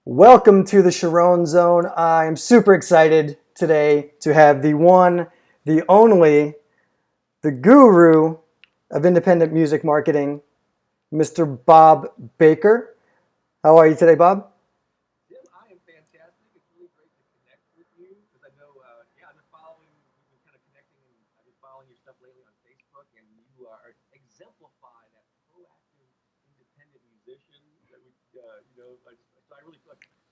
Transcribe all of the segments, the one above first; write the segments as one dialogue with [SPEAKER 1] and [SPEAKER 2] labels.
[SPEAKER 1] Welcome to the Charron Zone. I'm super excited today to have the one, the only, the guru of independent music marketing, Mr. Bob Baker. How are you today, Bob?
[SPEAKER 2] Jim, I am fantastic. It's really great to connect with you because I know, I've been following, we've been kind of connecting, and I've been following your stuff lately on Facebook, and you are exemplify that proactive, independent musician that so I really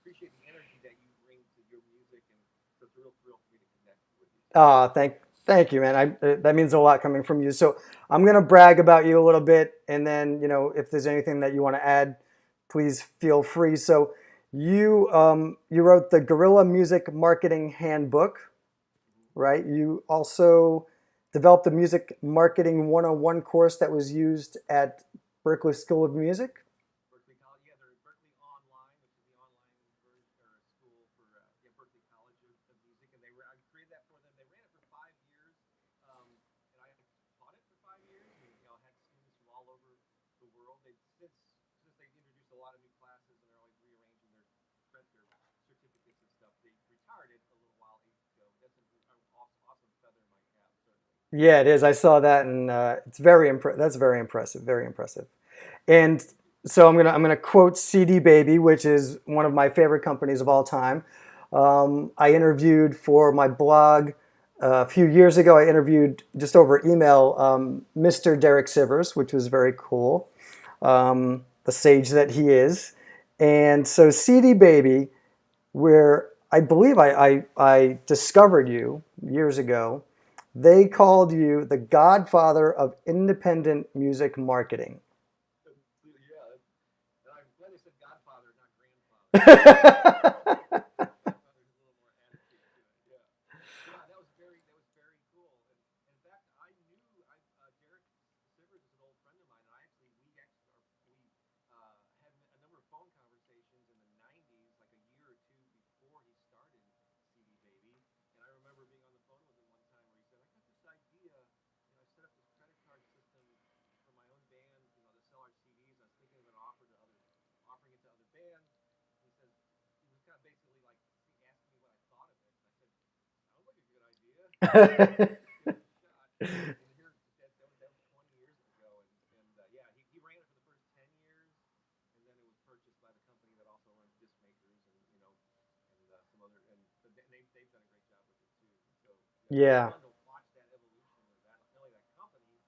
[SPEAKER 2] appreciate the energy that you bring to your music, and so it's a real thrill for me to connect with you today.
[SPEAKER 1] Ah, thank you, man. That means a lot coming from you. So I'm gonna brag about you a little bit, and then if there's anything that you want to add, please feel free. So you wrote the Guerrilla Music Marketing Handbook,
[SPEAKER 2] Mhm.
[SPEAKER 1] right? You also developed a music marketing 101 course that was used at Berklee School of Music.
[SPEAKER 2] Berkeley College, yeah, they're Berkeley Online, which is the online version or school for Berkeley College of Music, and I created that for them. They ran it for 5 years, and I taught it for 5 years, and had students from all over the world. They since they introduced a lot of new classes, and they're always rearranging their certificates and stuff. They retired it a little while ago. That's an awesome feather in my cap, certainly.
[SPEAKER 1] Yeah, it is. I saw that, and it's That's very impressive. Very impressive. And so I'm gonna quote CD Baby, which is one of my favorite companies of all time. I interviewed for my blog a few years ago. I interviewed just over email Mr. Derek Sivers, which was very cool. The sage that he is. And so CD Baby, where I believe I discovered you years ago, they called you the Godfather of independent music marketing.
[SPEAKER 2] Yeah, and I'm glad they said Godfather, not grandfather. Godfather has a little more attitude to it. Yeah, yeah, that was very cool. And in fact, I knew Derek Sivers is an old friend of mine. And we had a number of phone conversations in the '90s, like a year or two before he started CD Baby. And I remember being on the phone with him one time where he said, "I got this idea. I set up this credit card system for my own band, to sell our CDs. I was thinking of offering it to other bands." And he says he was kind of basically like asking me what I thought of it, and I said, "Sounds like a good idea. Give it a shot." And here that was 20 years ago, and yeah, he ran it for the first 10 years, and then it was purchased by the company that also runs disc makers, and some other, and but they've done a great job with it too. So yeah, it's really
[SPEAKER 1] Yeah.
[SPEAKER 2] fun to watch that evolution of that, not only that company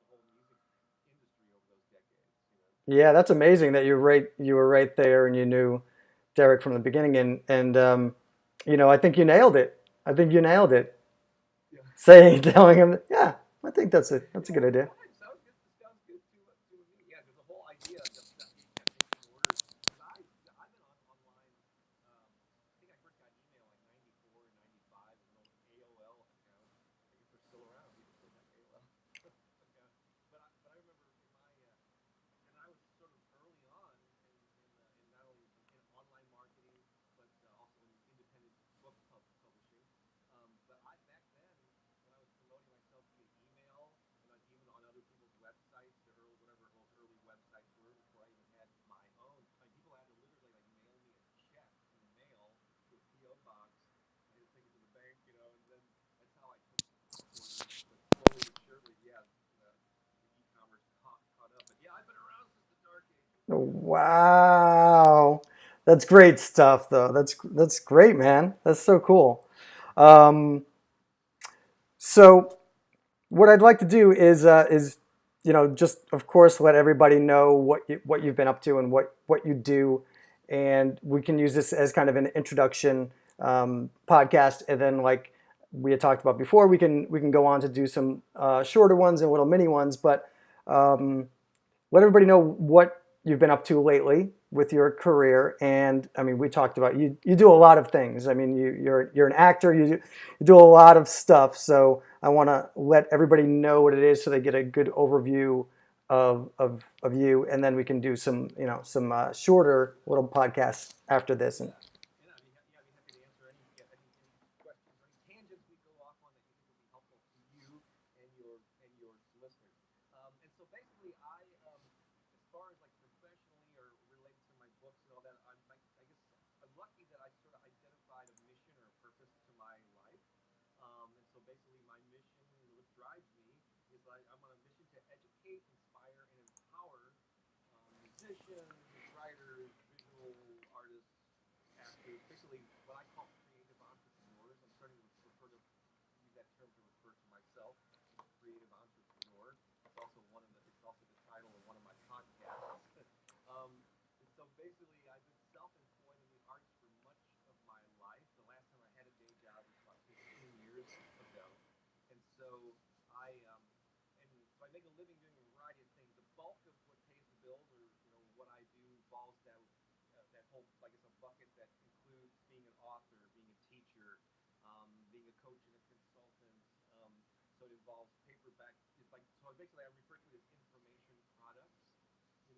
[SPEAKER 2] but the whole music industry over those decades.
[SPEAKER 1] Yeah, that's amazing that you were right there and you knew Derek from the beginning and I think you nailed it. I think you nailed it.
[SPEAKER 2] Yeah.
[SPEAKER 1] Saying telling him, yeah, I think that's a
[SPEAKER 2] Yeah,
[SPEAKER 1] good idea.
[SPEAKER 2] fine. Sounds good to me. Yeah, because the whole idea of you kind of taking orders. Because I've been online. I think I first got email like '94 or '95 with an old AOL account. I guess they're still around. People still have AOL account. But I remember and I was sort of early on in not only in online marketing but also in independent book publishing. But back then, when I was promoting myself via email and even on other people's websites, the early whatever early websites were before I even had my own, people had to literally like mail me a check in the mail to a PO box. I had to take it to the bank, and then that's how I took orders. But slowly but surely, yeah, the e-commerce caught up. But yeah, I've been around since the dark ages.
[SPEAKER 1] Wow. That's great stuff though. That's great, man. That's so cool. Um, so what I'd like to do is just of course let everybody know what you've been up to and what you do, and we can use this as kind of an introduction podcast, and then like we had talked about before, we can go on to do some shorter ones and little mini ones, but um, let everybody know what you've been up to lately with your career. And I mean, we talked about you do a lot of things. I mean, you're an actor. You do a lot of stuff. So I want to let everybody know what it is so they get a good overview of you, and then we can do some shorter little podcasts after this. And
[SPEAKER 2] Yeah, and I'd be happy to answer any questions or any tangents we go off on that you think would be helpful to you and your listeners. And so basically, as far as like professionally or related to my books and all that, I guess lucky that I sort of identified a mission or a purpose to my life. And so basically, my mission, what drives me, is I'm on a mission to educate, inspire, and empower musicians, writers, visual artists, actors, basically what I call creative entrepreneurs. I'm starting to refer to use that term to refer to myself as a creative entrepreneur. It's also it's also the title of one of my podcasts. And so basically, I've been self-employed in the arts for much of my life. The last time I had a day job was about 15 years ago, and so I and so I make a living doing a variety of things. The bulk of what pays the bills, or what I do, involves that whole, I guess, a bucket that includes being an author, being a teacher, being a coach and a consultant. So it involves paperback. It's like, so basically I refer to it as information products. So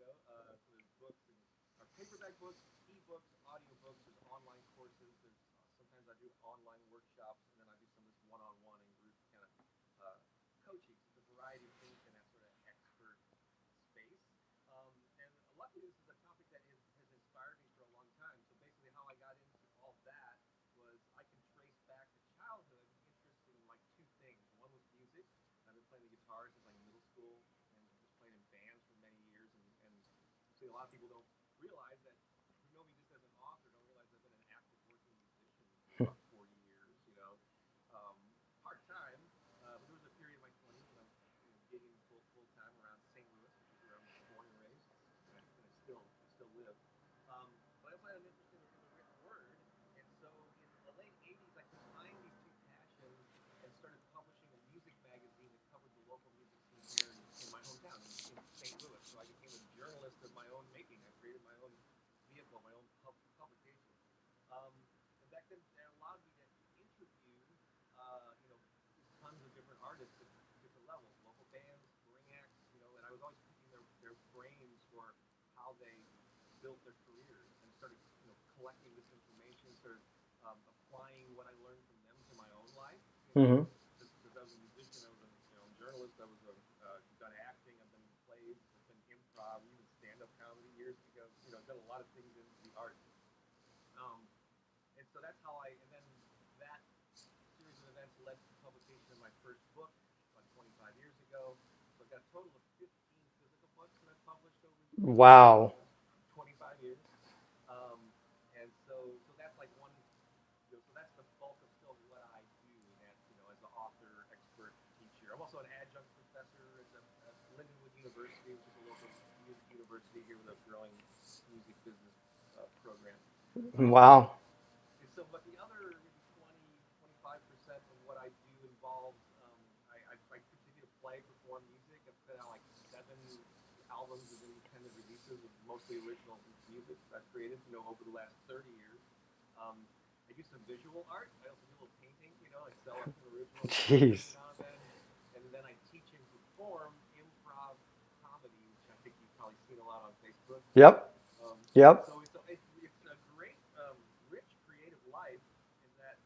[SPEAKER 2] there's books and paperback books, e-books, audiobooks. There's online courses. There's sometimes I do online workshops, and then I do some of this one-on-one and group kind of uh, coaching. So it's a variety of things in that sort of expert space. And luckily, this is a topic that has inspired me for a long time. So basically, how I got into all that was I can trace back to childhood interest in like two things. One was music. I've been playing the guitar since like middle school and was playing in bands for many years. And actually, a lot of people don't realize that, who know me just as an author, don't realize I've been an active working musician for about 40 years. Um, Part time. But there was a period in my 20s when I was gigging full time around St. Louis, which is where I was born and raised, and I still live. But I also had an interest in the written word, and so in the late '80s, I combined these two passions and started publishing a music magazine that covered the local music scene here in my hometown in St. Louis. So I became a journalist of my own making. I created my own vehicle, my own publication. Um, and back then, that allowed me to interview, tons of different artists at different levels, local bands, touring acts, and I was always picking their brains for how they built their careers, and started, collecting this information, started applying what I learned from them to my own life,
[SPEAKER 1] Mm-hmm.
[SPEAKER 2] because I was a musician, I was a journalist, I was done acting, I've done plays, I've done improv, even stand-up comedy years ago, I've done a lot of things in the arts. Um, and so that's how and then that series of events led to the publication of my first book about 25 years ago. So I've got a total of 15 physical books that I've published over
[SPEAKER 1] Wow.
[SPEAKER 2] those 25 years. Um, and so that's like one, so that's the bulk of still what I do in that, as an author, expert, teacher. I'm also an adjunct professor at Lindenwood University, which is a local music university here with a growing music business program.
[SPEAKER 1] Wow.
[SPEAKER 2] And so, but the other maybe 20, 25% of what I do involves, I continue to play, perform music. I've put out like 7 albums of independent releases of mostly original music that I've created, over the last 30 years. Um, I do some visual art. I also do a little painting, I sell some original paintings every
[SPEAKER 1] Jeez.
[SPEAKER 2] now and then. And then I teach and perform improv comedy, which I think you've probably seen a lot on Facebook.
[SPEAKER 1] Yep. Yep.
[SPEAKER 2] So it's a great, rich, creative life in that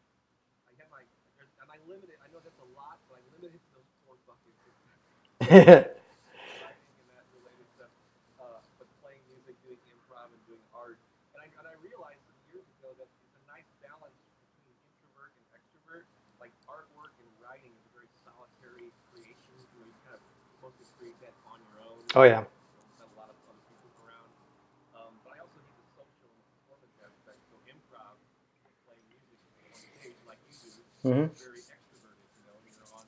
[SPEAKER 2] I have and I limit it. I know that's a lot, but I limit it to those 4 buckets of writing and that related stuff. But playing music, doing improv, and doing art. And I realized some years ago that it's a nice balance between introvert and extrovert. Like artwork and writing is a very solitary creation. You kind of mostly create that on your own.
[SPEAKER 1] Oh yeah.
[SPEAKER 2] Don't have a lot of other people around. But I also need the social and the performance aspect. So improv, playing music on stage like you do,
[SPEAKER 1] Mm-hmm.
[SPEAKER 2] is very extroverted, and you're on.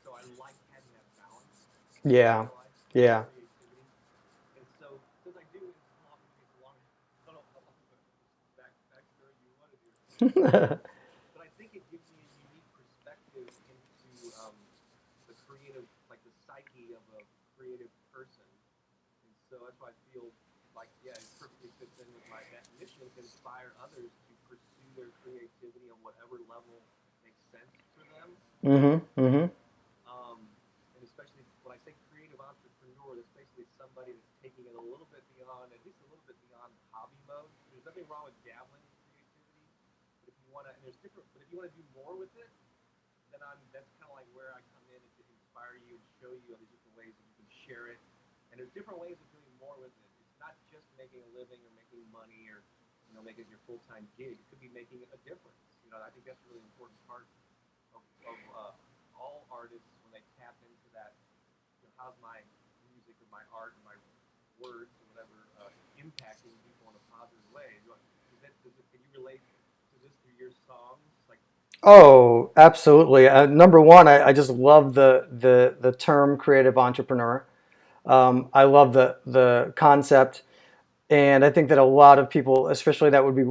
[SPEAKER 2] So I like having that balance in
[SPEAKER 1] Yeah.
[SPEAKER 2] my life,
[SPEAKER 1] Yeah.
[SPEAKER 2] creativity. And so since I do, it's a long. I don't know how long of a backstory you want to do. But I think it gives me a unique perspective into the creative, like the psyche of a creative person. And so that's why I feel like, yeah, it perfectly fits in with that mission to inspire others to pursue their creativity on whatever level makes sense for them.
[SPEAKER 1] Mm-hmm. Mm-hmm.
[SPEAKER 2] Um, and especially when I say creative entrepreneur, that's basically somebody that's taking it a little bit beyond, at least a little bit beyond hobby mode. There's nothing wrong with dabbling in creativity, but if you want to, and there's different, but if you want to do more with it, then that's kind of like where I come in and to inspire you and show you all these different ways that you can share it. And there's different ways of doing more with it. It's not just making a living or making money or make it your full-time gig. It could be making a difference. I think that's a really important part of all artists when they tap into that. How's my music or my art and my words or whatever impacting people in a positive way? Can you relate to this through your songs? Like,
[SPEAKER 1] Oh, absolutely. Number one, I just love the term creative entrepreneur. I love the concept, and I think that a lot of people, especially that would be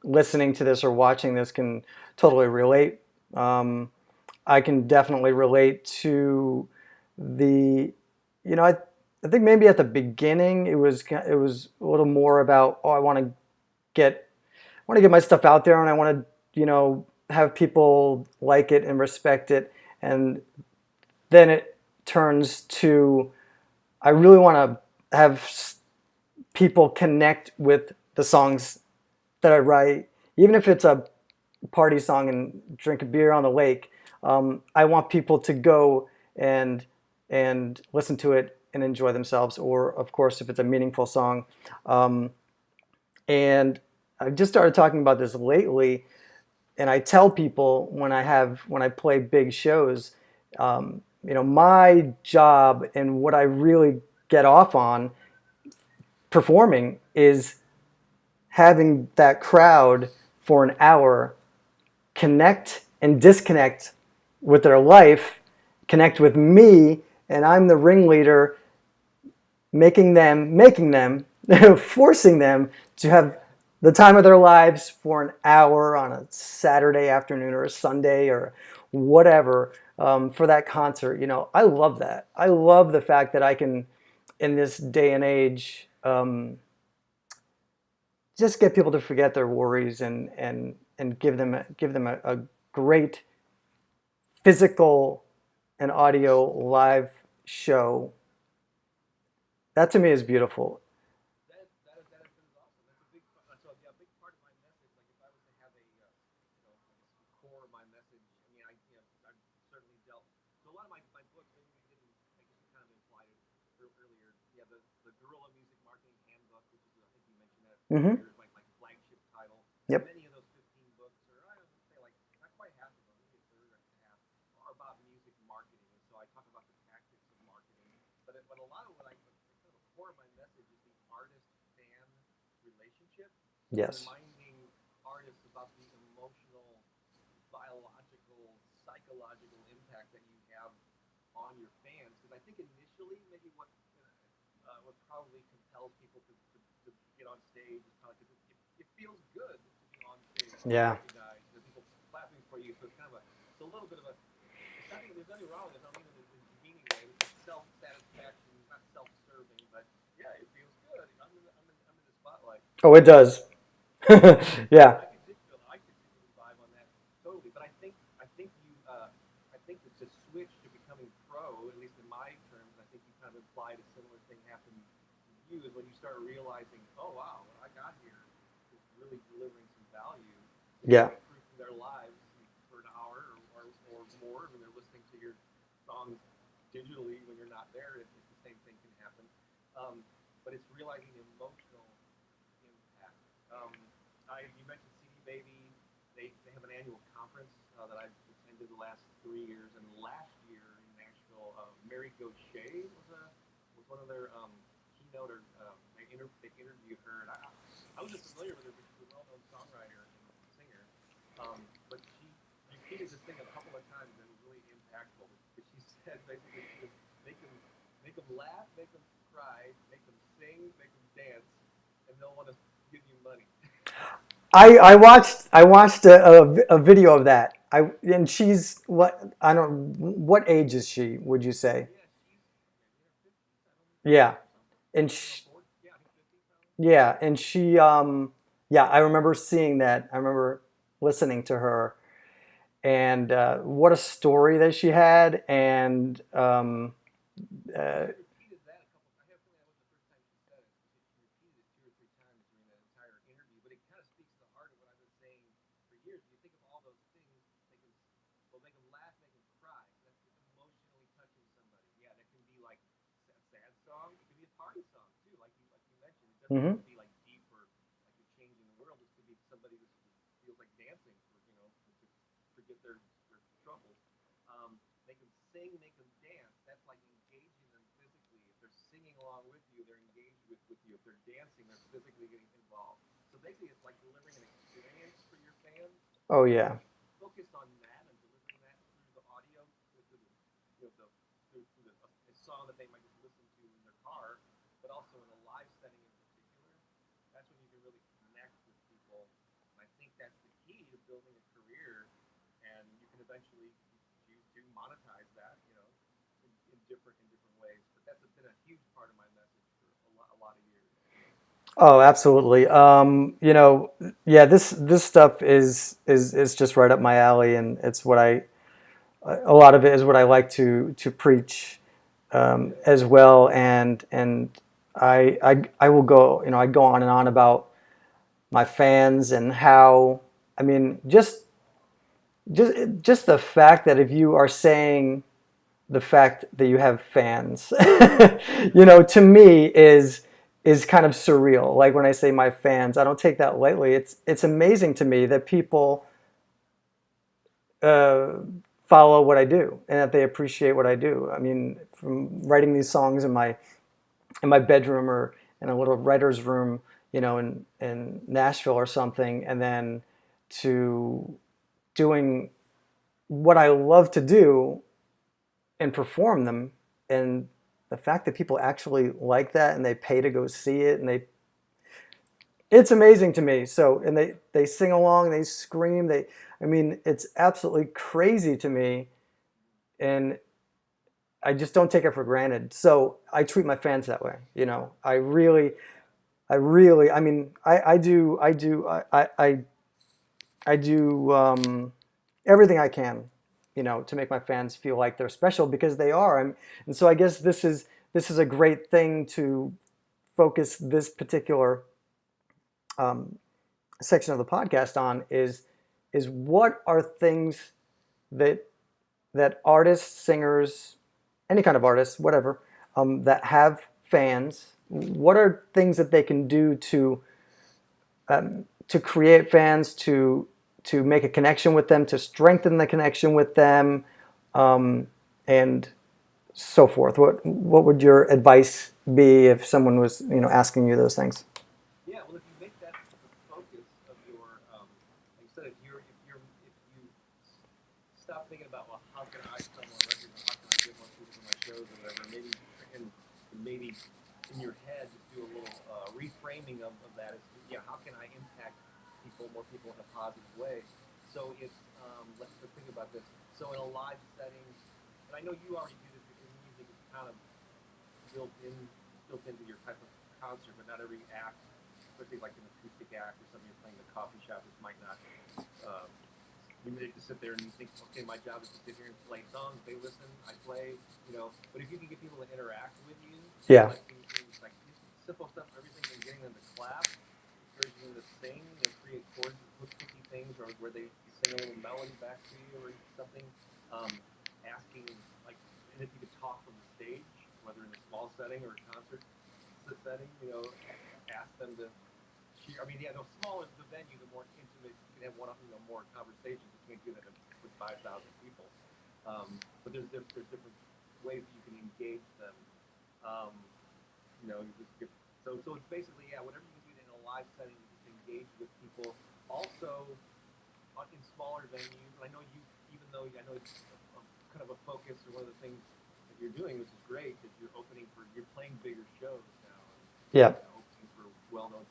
[SPEAKER 1] listening to this or watching this, can totally relate. Um, I can definitely relate to the, I think maybe at the beginning it was a little more about, oh, get I want to get my stuff out there, and I want to, have people like it and respect it. And then it turns to, I really want to have people connect with the songs that I write, even if it's a party song and drink a beer on the lake. I want people to go and listen to it and enjoy themselves. Or, of course, if it's a meaningful song. Um, and I just started talking about this lately, and I tell people when I play big shows, my job and what I really get off on performing is having that crowd for an hour connect and disconnect with their life, connect with me, and I'm the ringleader, making them, forcing them to have the time of their lives for an hour on a Saturday afternoon or a Sunday or whatever, for that concert. I love that. I love the fact that I can, in this day and age, just get people to forget their worries and give them a great physical and audio live show. That to me is beautiful.
[SPEAKER 2] that is awesome. That's a big so yeah, a big part of my message. Like if I was to have a I guess the core of my message. I mean, I've certainly dealt. So a lot of my books. Maybe we didn't. I guess you kind of implied it earlier. Yeah, the Guerrilla Music Marketing Handbook, which is I think you mentioned that
[SPEAKER 1] Mm-hmm.
[SPEAKER 2] earlier, is my flagship title.
[SPEAKER 1] Yep.
[SPEAKER 2] Many of those 15 books, or I would say like not quite half of them, maybe a third or half, are about music marketing. And so I talk about the tactics of marketing. But a lot of what kind of a core of my message is the artist fan relationship and
[SPEAKER 1] Yes.
[SPEAKER 2] reminding artists about the emotional, biological, psychological impact that you have on your fans. Because I think initially, maybe what probably compels people to get on stage is probably because it feels good to be on stage, to be
[SPEAKER 1] Yeah.
[SPEAKER 2] recognized, people clapping for you. So it's a little bit of a it's not even, there's nothing wrong with it. I don't mean it in a demeaning way. It's just self satisfaction, not self serving, but yeah, it feels good. I'm in the spotlight.
[SPEAKER 1] Oh, it does. Yeah.
[SPEAKER 2] I could digitally vibe on that totally. But I think I think that the switch to becoming pro, at least in my terms, I think you kind of implied a similar thing happened to you is when you start realizing, oh wow, what I got here is really delivering some value,
[SPEAKER 1] Yeah.
[SPEAKER 2] improving their lives for an hour or more when they're listening to your songs digitally when you're not there. If the same thing can happen. But it's realizing the emotional impact. Um, you mentioned CD Baby. They have an annual conference that I've attended the last 3 years, and last year in Nashville, Mary Gauthier was one of their keynote or they interviewed her, and I wasn't familiar with her, but she's a well-known songwriter and singer. But she repeated this thing a couple of times, and it was really impactful. But she said basically she goes, make them laugh, make them cry, make them sing, make them dance, and they'll want to give you money.
[SPEAKER 1] I watched a video of that. And she's what, I don't, what age is she, would you say?
[SPEAKER 2] Yeah, she's maybe in her 50s. I don't know,
[SPEAKER 1] Yeah.
[SPEAKER 2] 40 something.
[SPEAKER 1] And
[SPEAKER 2] No,
[SPEAKER 1] she,
[SPEAKER 2] 40. Yeah, I think 50 probably.
[SPEAKER 1] yeah, and she yeah, I remember seeing that. I remember listening to her, and what a story that she had. And
[SPEAKER 2] Well,
[SPEAKER 1] uh,
[SPEAKER 2] she repeated that a couple. I have a feeling that wasn't the first time she said it. She repeated it 2 or 3 times during that entire interview. But it kind of speaks to the heart of what I've been saying for years. You think of all those things, make them laugh, make them cry. That's emotionally touching somebody. Yeah, that can be like a sad song. It can be a party song too, like you mentioned. It doesn't have
[SPEAKER 1] mhm.
[SPEAKER 2] to be like deep or like you're changing the world. somebody who feels like dancing, to forget their troubles. Make them sing, make them dance. That's like engaging them physically. If they're singing along with you, they're engaged with you. If they're dancing, they're physically getting involved. So basically, it's like delivering an experience for your fans.
[SPEAKER 1] Oh
[SPEAKER 2] So
[SPEAKER 1] yeah.
[SPEAKER 2] focus on that and delivering that through the audio, through the, through a song that they might just listen to in their car, but also in a live setting in particular. That's when you can really connect with people. And I think that's the key to building a career, and you can eventually choose to monetize that, in different ways. But that's been a huge part of my message for a lot of years.
[SPEAKER 1] Oh, absolutely. Yeah, this stuff is just right up my alley, and it's what a lot of it is what I like to preach as well. And I will go, I go on and on about my fans and how, I mean, just the fact that if you are saying the fact that you have fans, to me is kind of surreal. Like when I say my fans, I don't take that lightly. It's amazing to me that people uh, follow what I do and that they appreciate what I do. I mean, from writing these songs in my bedroom or in a little writer's room, in Nashville or something, and then to doing what I love to do and perform them. And the fact that people actually like that and they pay to go see it, and it's amazing to me. So, and they sing along, they scream, I mean, it's absolutely crazy to me. And I just don't take it for granted. So I treat my fans that way. I mean, I do everything I can, to make my fans feel like they're special, because they are. And so I guess this is a great thing to focus this particular um, section of the podcast on, is what are things that artists, singers, any kind of artists, whatever, that have fans. What are things that they can do to create fans, to make a connection with them, to strengthen the connection with them, and so forth. What would your advice be if someone was asking you those things?
[SPEAKER 2] Yeah, well, if you make that the focus of your, like you said, if you stop thinking about, well, how can I sell more records, or how can I get more people to my shows, or whatever, maybe in your head just do a little reframing of that. Is, yeah, how can I impact more people in a positive way? So it's let's think about this. So in a live setting, and I know you already do this because music is kind of built in built into your type of concert, but not every act, especially like an acoustic act or something you're playing in a coffee shop, this might not. Uh, you may just sit there and you think, okay, my job is to sit here and play songs. They listen, I play, But if you can get people to interact with you,
[SPEAKER 1] Yeah.
[SPEAKER 2] like things like simple stuff, everything from getting them to clap, encouraging them to sing, create chords, cookie things, or where they sing a little melody back to you or something. Asking, like, and if you could talk from the stage, whether in a small setting or a concert setting, ask them to cheer. I mean, yeah, the smaller the venue, the more intimate you can have more conversations. You can't do that with 5,000 people. But there's different ways that you can engage them. You just give, so it's basically, yeah, whatever you can do in a live setting, you just engage with people. Also, in smaller venues, I know even though I know it's kind of a focus, or one of the things that you're doing, which is great, is you're playing bigger shows now.
[SPEAKER 1] Yeah.
[SPEAKER 2] Opening for well-known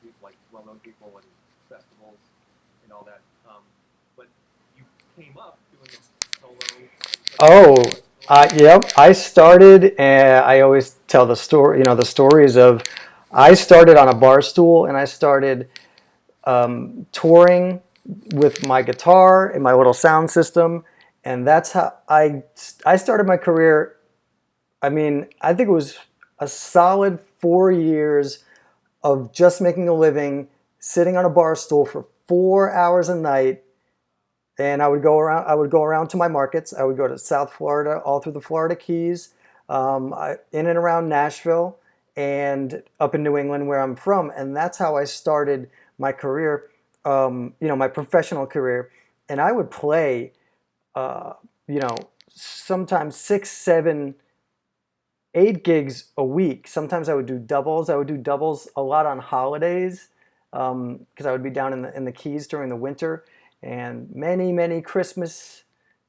[SPEAKER 2] people and festivals and all that. But you came up doing the solo.
[SPEAKER 1] Oh, yep. I started, and I always tell the story. The stories of, I started on a bar stool, and I started touring with my guitar and my little sound system, and that's how I started my career. I mean, I think it was a solid 4 years of just making a living, sitting on a bar stool for 4 hours a night. And I would go around to my markets. I would go to South Florida, all through the Florida Keys, in and around Nashville, and up in New England, where I'm from. And that's how I started my career. my professional career, and I would play, uh, you know, sometimes 6, 7, 8 gigs a week. Sometimes I would do doubles. I would do doubles a lot on holidays because I would be down in the Keys during the winter, and many Christmas,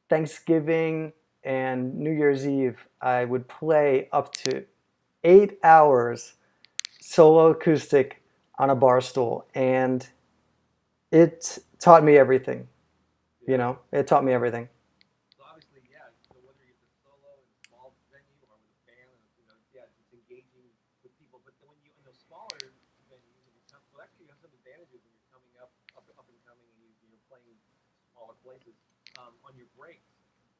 [SPEAKER 1] Thanksgiving, and New Year's Eve, I would play up to 8 hours solo acoustic on a bar stool, and it taught me everything.
[SPEAKER 2] Yeah.
[SPEAKER 1] It taught me everything.
[SPEAKER 2] So obviously, yeah. So whether it's a solo in a small venue or with a band, and yeah, it's engaging with people. But then when you in those smaller venues, when you come, so actually you have some advantages when you're coming up and coming, and you're playing smaller places. On your breaks,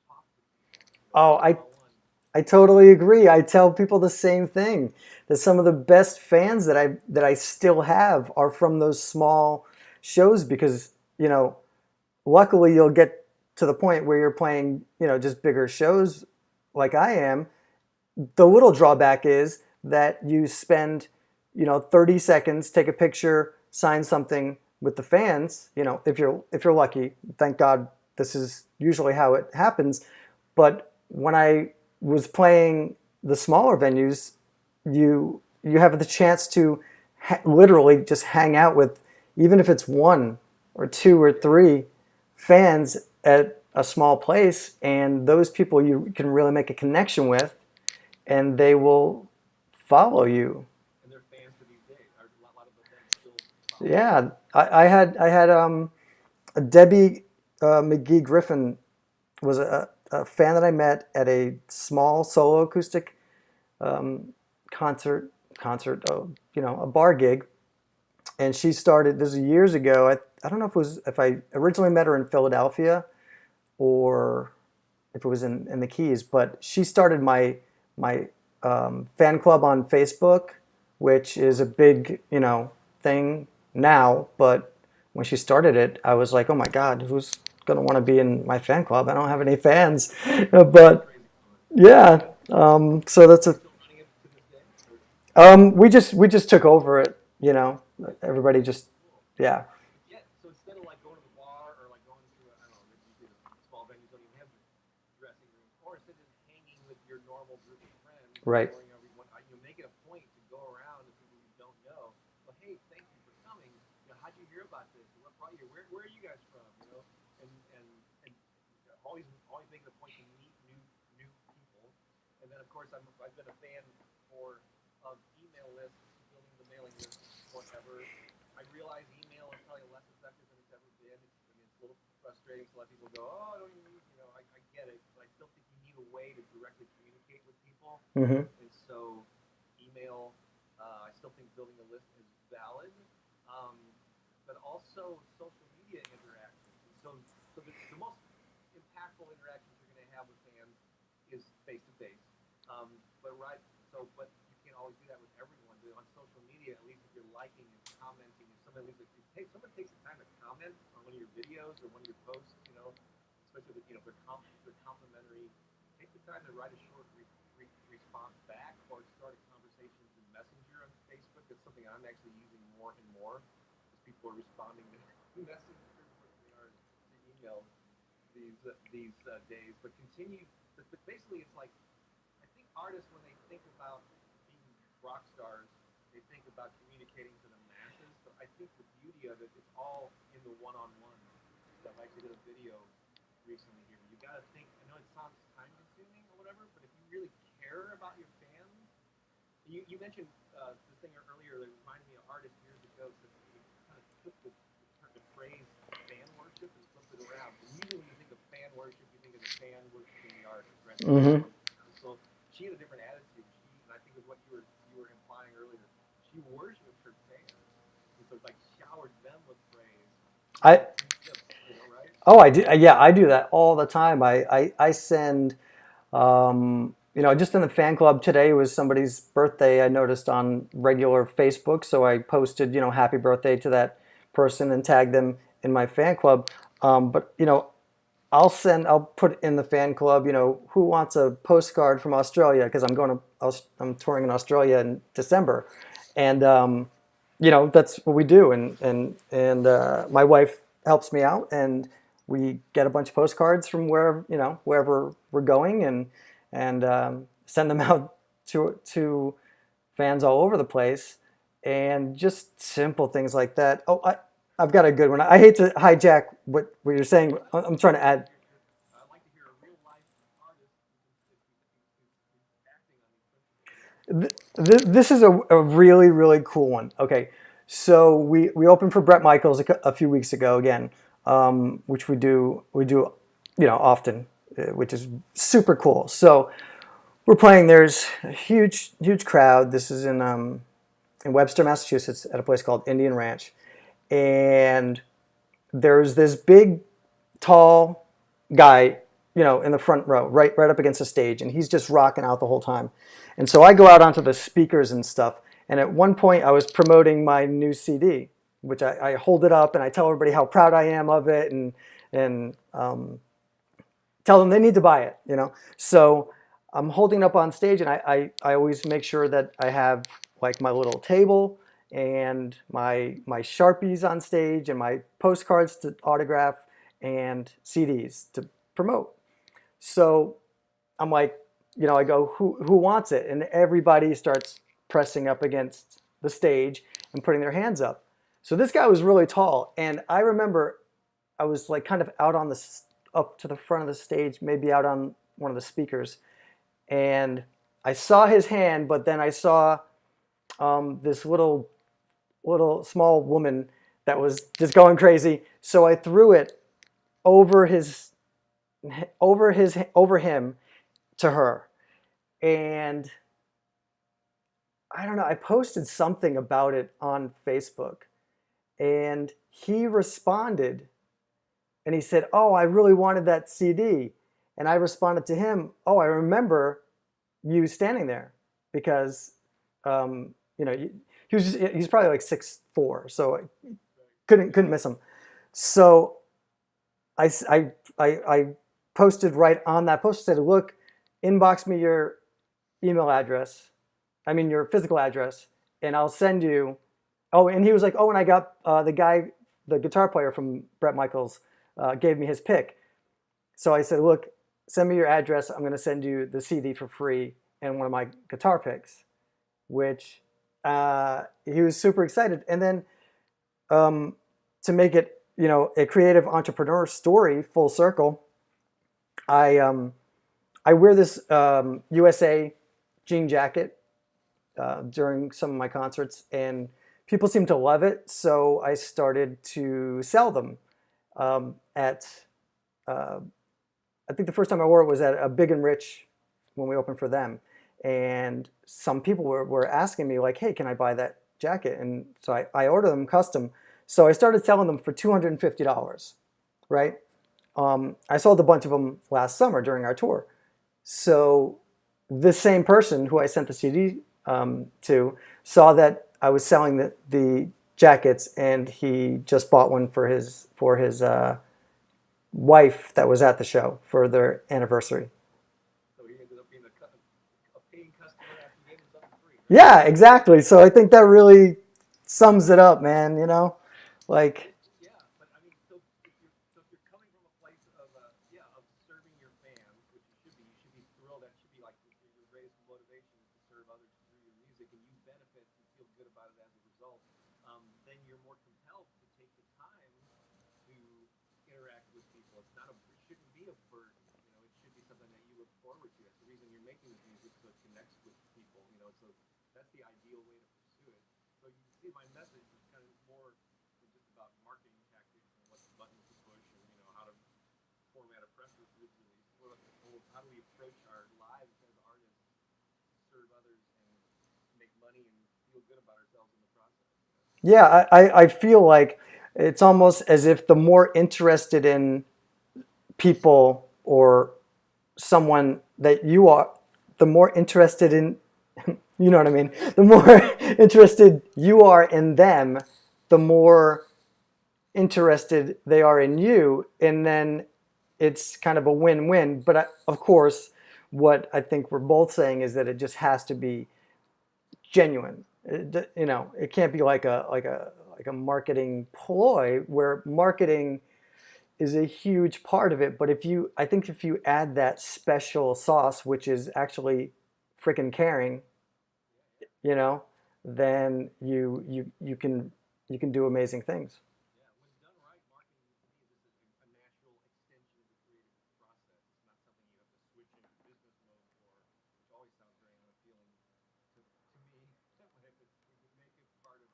[SPEAKER 2] talk to people.
[SPEAKER 1] Oh,
[SPEAKER 2] One on one.
[SPEAKER 1] I totally agree. I tell people the same thing. That some of the best fans that I still have are from those small shows because, luckily you'll get to the point where you're playing, just bigger shows like I am. The little drawback is that you spend, 30 seconds, take a picture, sign something with the fans, if you're lucky. Thank God this is usually how it happens. But when I was playing the smaller venues, you have the chance to literally just hang out with, even if it's one or two or three fans at a small place, and those people you can really make a connection with, and they will follow you.
[SPEAKER 2] And they're fans to these days. A lot of the fans still follow.
[SPEAKER 1] Yeah, I had Debbie McGee Griffin was a fan that I met at a small solo acoustic um, concert, a bar gig, and she started. This was years ago. I don't know if I originally met her in Philadelphia or if it was in the Keys, but she started my fan club on Facebook, which is a big thing now. But when she started it, I was like, oh my God, who's gonna want to be in my fan club? I don't have any fans,
[SPEAKER 2] That's
[SPEAKER 1] but
[SPEAKER 2] crazy.
[SPEAKER 1] yeah. So
[SPEAKER 2] Are
[SPEAKER 1] that's
[SPEAKER 2] you
[SPEAKER 1] a
[SPEAKER 2] still running it to this day? Or,
[SPEAKER 1] we just took over it. Everybody just
[SPEAKER 2] cool.
[SPEAKER 1] yeah.
[SPEAKER 2] But yet, so instead of like going to the bar or like going to I don't know, maybe you did a small venues don't even have dressing rooms, or instead of hanging with your normal group of friends and
[SPEAKER 1] Right.
[SPEAKER 2] going everyone, you make it a point to go around to people you don't know. Well, hey, thank you for coming. How'd you hear about this? What brought you? Where are you guys from? And and always make it a point to meet new people. And then of course I've been a fan for of email lists, building the mailing list forever. I realize email is probably less effective than it's ever been. It's a little frustrating. So a lot of people go, oh, I don't even need, I get it, but I still think you need a way to directly communicate with people.
[SPEAKER 1] Hmm.
[SPEAKER 2] And so, email, I still think building a list is valid, um, but also social media interactions. And so the most impactful interactions you're going to have with fans is face to face. But right, but you can't always do that with everyone. But on social media, at least if you're liking and commenting, if somebody leaves, if someone takes the time to comment on one of your videos or one of your posts, especially if they're complimentary, take the time to write a short response back or start a conversation through Messenger on Facebook. That's something I'm actually using more and more because people are responding to Messenger more than they are to emails these days. But basically, it's like I think artists when they think about being rock stars, they think about communicating to the masses. But I think the beauty of it is all in the one-on-one. I've actually did a video recently here. You got to think. I know it sounds time-consuming or whatever, but if you really care about your fans, you mentioned this thing earlier that reminded me of artists years ago. So you kind of took the phrase fan worship and flipped it around. And usually when you think of fan worship, you think of the fan worshiping the artist, right? The
[SPEAKER 1] Hmm.
[SPEAKER 2] fan. So she had a different attitude. And I think is what you were implying earlier. She worshipped her fans, and so like showered them with praise
[SPEAKER 1] I
[SPEAKER 2] through gifts. Right?
[SPEAKER 1] Oh, I do. Yeah, I do that all the time. I send, just in the fan club today was somebody's birthday. I noticed on regular Facebook, so I posted, happy birthday to that person and tagged them in my fan club. But I'll put in the fan club, who wants a postcard from Australia because I'm touring in Australia in December, and that's what we do, and my wife helps me out, and we get a bunch of postcards from wherever we're going, and send them out to fans all over the place, and just simple things like that. Oh, I've got a good one. I hate to hijack what you're saying. I'm trying to add.
[SPEAKER 2] I'd like to hear a real life artist who's acting on these principles.
[SPEAKER 1] This is a really, really cool one. Okay, so we opened for Bret Michaels a few weeks ago again, which we do often, which is super cool. So we're playing. There's a huge crowd. This is in Webster, Massachusetts, at a place called Indian Ranch, and there's this big, tall guy, in the front row, right up against the stage, and he's just rocking out the whole time. And so I go out onto the speakers and stuff, and at one point I was promoting my new CD, which I hold it up and I tell everybody how proud I am of it, and tell them they need to buy it. So I'm holding it up on stage, and I always make sure that I have like my little table and my Sharpies on stage and my postcards to autograph and CDs to promote. So I'm like, I go, who wants it? And everybody starts pressing up against the stage and putting their hands up. So this guy was really tall, and I remember I was like kind of out on up to the front of the stage, maybe out on one of the speakers, and I saw his hand, but then I saw this little small woman that was just going crazy. So I threw it over him to her, and I don't know, I posted something about it on Facebook, and he responded, and he said, "Oh, I really wanted that CD." And I responded to him, "Oh, I remember you standing there," because he's probably like 6'4", so I couldn't miss him. So I posted right on that post, said, "Look, inbox me your email address, your physical address, and I'll send you." Oh, and he was like, "Oh, and I got the guitar player from Bret Michaels, gave me his pick." So I said, "Look, send me your address. I'm going to send you the CD for free and one of my guitar picks," which he was super excited. And then to make it, a creative entrepreneur story full circle, I wear this USA jean jacket during some of my concerts, and people seem to love it. So I started to sell them at. I think the first time I wore it was at a Big and Rich when we opened for them, and some people were asking me like, "Hey, can I buy that jacket?" And so I ordered them custom. So I started selling them for $250, right? I sold a bunch of them last summer during our tour. So this same person who I sent the CD to saw that I was selling the jackets, and he just bought one for his wife that was at the show for their anniversary.
[SPEAKER 2] So he ended up being a paying customer after getting something free.
[SPEAKER 1] Yeah, exactly. So I think that really sums it up, man. Like,
[SPEAKER 2] Yeah, but so if you're coming from a place of serving your fans, which you should be thrilled. That should be like your greatest motivation is to serve others through your music, and you benefit and feel good about it as a result. Then you're more compelled to take the time to interact with people. It shouldn't be a burden. It should be something that you look forward to. That's the reason you're making this music, so it connects with people. So that's the ideal way to pursue it. So you see, my message is kind of more than just about marketing tactics and what buttons to push and how to format a press release. More like the whole, how do we approach our lives as artists to serve others and make money and feel good about ourselves in the process.
[SPEAKER 1] yeah, I feel like it's almost as if the more interested in people or someone that you are, the more interested in, you know what I mean? The more interested you are in them, the more interested they are in you. And then it's kind of a win-win. But of course, what I think we're both saying is that it just has to be genuine. It can't be like a marketing ploy where marketing is a huge part of it. But I think if you add that special sauce, which is actually freaking caring, you know, then you can do amazing things.
[SPEAKER 2] Yeah, when done right, marketing to me is just a natural extension of the creative process. It's not something you have to switch into business mode for, which always sounds very unappealing to me. But if you make it part of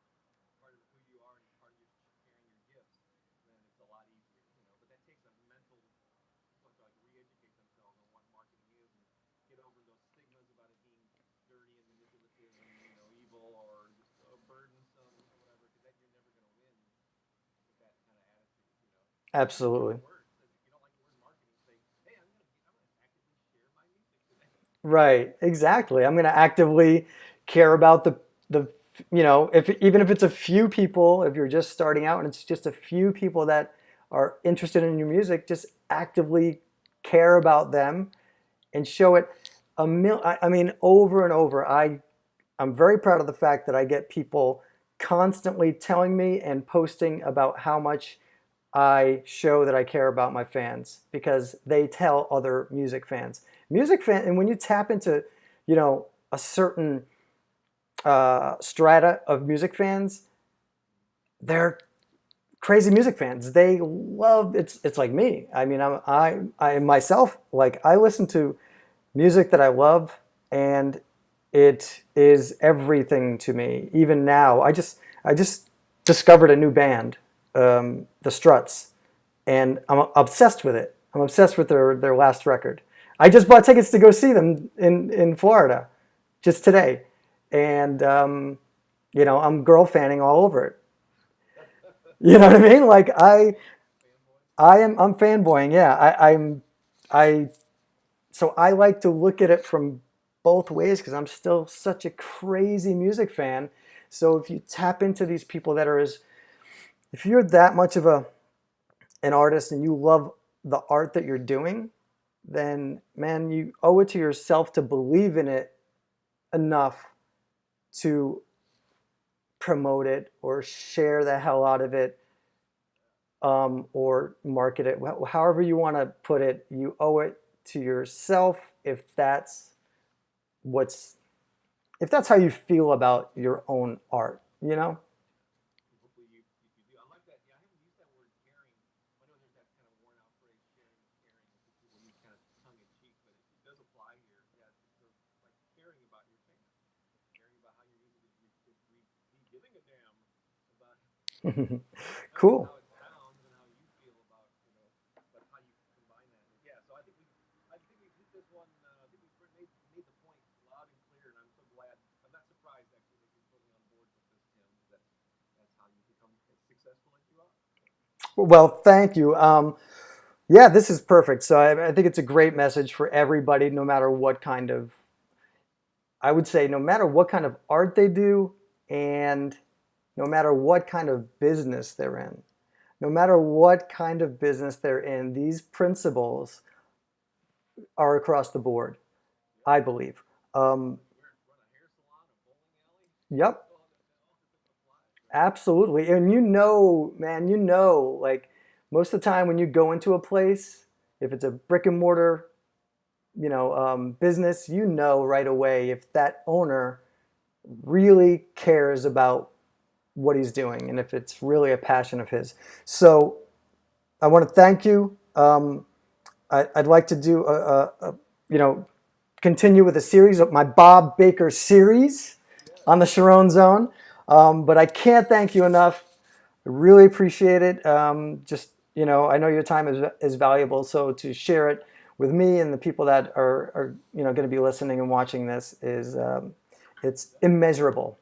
[SPEAKER 2] who you are and part of your sharing your gifts, then it's a lot easier, you know. But that takes a mental to like re-educate themselves on what marketing is and get over those stigmas about it being dirty and manipulative and evil or just burdensome or whatever. Because then you're never going to win with that kind of attitude. Just use your
[SPEAKER 1] Absolutely.
[SPEAKER 2] own words. If you don't like the word marketing, say, "Hey, I'm gonna actively share my music today."
[SPEAKER 1] Right, exactly. I'm going to actively care about the if even if it's a few people, if you're just starting out and it's just a few people that are interested in your music, just actively care about them and show it I mean over and over. I'm very proud of the fact that I get people constantly telling me and posting about how much I show that I care about my fans because they tell other music fans. And when you tap into, a certain strata of music fans, they're crazy music fans. They love it's like me. I mean, I myself, like, I listen to music that I love, and it is everything to me. Even now, I just discovered a new band, the Struts, and I'm obsessed with it. I'm obsessed with their last record. I just bought tickets to go see them in Florida just today, and I'm girl fanning all over it. You know what I mean? Like
[SPEAKER 2] Fanboy.
[SPEAKER 1] I'm fanboying. Yeah, I so I like to look at it from both ways because I'm still such a crazy music fan. So if you tap into these people if you're that much of an artist and you love the art that you're doing, then man, you owe it to yourself to believe in it enough to promote it or share the hell out of it, or market it. However you want to put it, you owe it to yourself what's if that's how you feel about your own art, you know?
[SPEAKER 2] Hopefully you do. I like that. Yeah, I haven't used that word caring. I know there's that kind of worn out phrase, sharing is caring, that people use kind of tongue in cheek, but it does apply here. Yeah, it's like caring about your fans, caring about how your music is giving a damn about
[SPEAKER 1] Cool.
[SPEAKER 2] how it sounds and how you feel about, but how you combine that. Yeah, so I think we've hit this one. I think we've made the point loud and clear, and I'm so glad. I'm not surprised actually that you're totally on board with this, Tim. Because that's how you become as successful as you are. So,
[SPEAKER 1] Well, thank you. Yeah, this is perfect. So I think it's a great message for everybody, no matter what kind of, I would say, no matter what kind of art they do, and no matter what kind of business they're in. No matter what kind of business they're in, these principles are across the board,
[SPEAKER 2] yep.
[SPEAKER 1] I believe. Um,
[SPEAKER 2] You run a hair salon, a bowling alley.
[SPEAKER 1] yep,
[SPEAKER 2] All applies, right?
[SPEAKER 1] absolutely. And man, like most of the time when you go into a place, if it's a brick and mortar, business, right away if that owner really cares about what he's doing and if it's really a passion of his. So I want to thank you. I'd like to do you know, continue with a series of my Bob Baker series
[SPEAKER 2] Yes.
[SPEAKER 1] on the Charron Zone. But I can't thank you enough. I really appreciate it. Just, I know your time is valuable. So to share it with me and the people that are going to be listening and watching this it's immeasurable.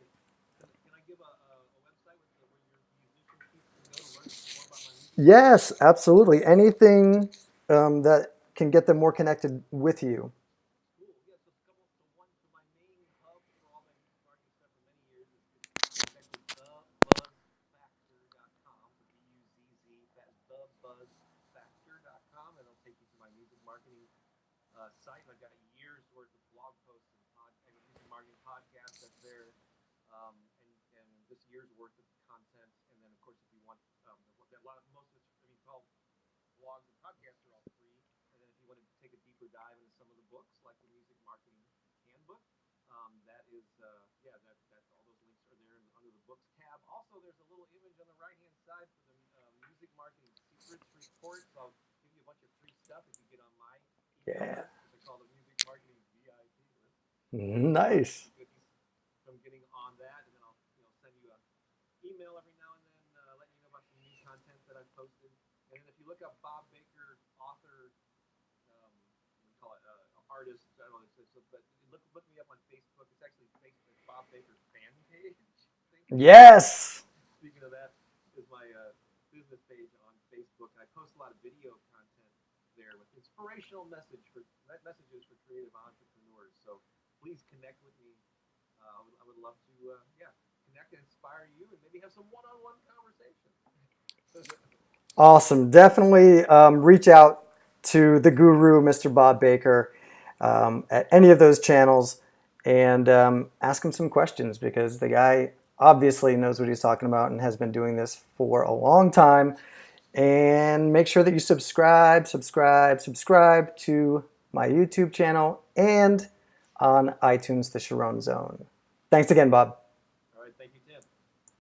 [SPEAKER 2] Absolutely. Can I give a website where your musicians can go to learn more about my music?
[SPEAKER 1] Yes, absolutely. Anything that can get them more connected with you.
[SPEAKER 2] Cool. Yeah. So my main hub for all my music marketing stuff for many years is actually thebuzzfactor.com. So BUZZ. That's thebuzzfactor.com, and it'll take you to my music marketing site. And I've got years worth of blog posts and music marketing podcasts that's there. and this year's worth of content. And then, of course, if you want, a lot of most of it's, I mean, it's all blogs and podcasts are all free. And then if you want to take a deeper dive into some of the books, like the Music Marketing Handbook, that is, yeah, that's all those links are there under the books tab. Also, there's a little image on the right hand side for the Music Marketing Secrets Report. So I'll give you a bunch of free stuff if you get on my email
[SPEAKER 1] Yeah.
[SPEAKER 2] list, which I call the Music Marketing VIP list.
[SPEAKER 1] Nice.
[SPEAKER 2] Goodies from getting on that, and then I'll send you a email every now and then, letting you know about some new content that I've posted. And then if you look up Bob Baker, author, what do you call it, artist, I don't know, but look me up on Facebook. It's actually Facebook Bob Baker fan page. I think.
[SPEAKER 1] Yes.
[SPEAKER 2] Speaking of that, is my business page on Facebook. I post a lot of video content there with inspirational messages for creative entrepreneurs. So please connect with me. I would love to, yeah, connect and inspire you, and maybe have some one-on-one conversation.
[SPEAKER 1] Awesome. Definitely reach out to the guru, Mr. Bob Baker, at any of those channels and ask him some questions, because the guy obviously knows what he's talking about and has been doing this for a long time. And make sure that you subscribe to my YouTube channel and on iTunes, The Charron Zone. Thanks again, Bob.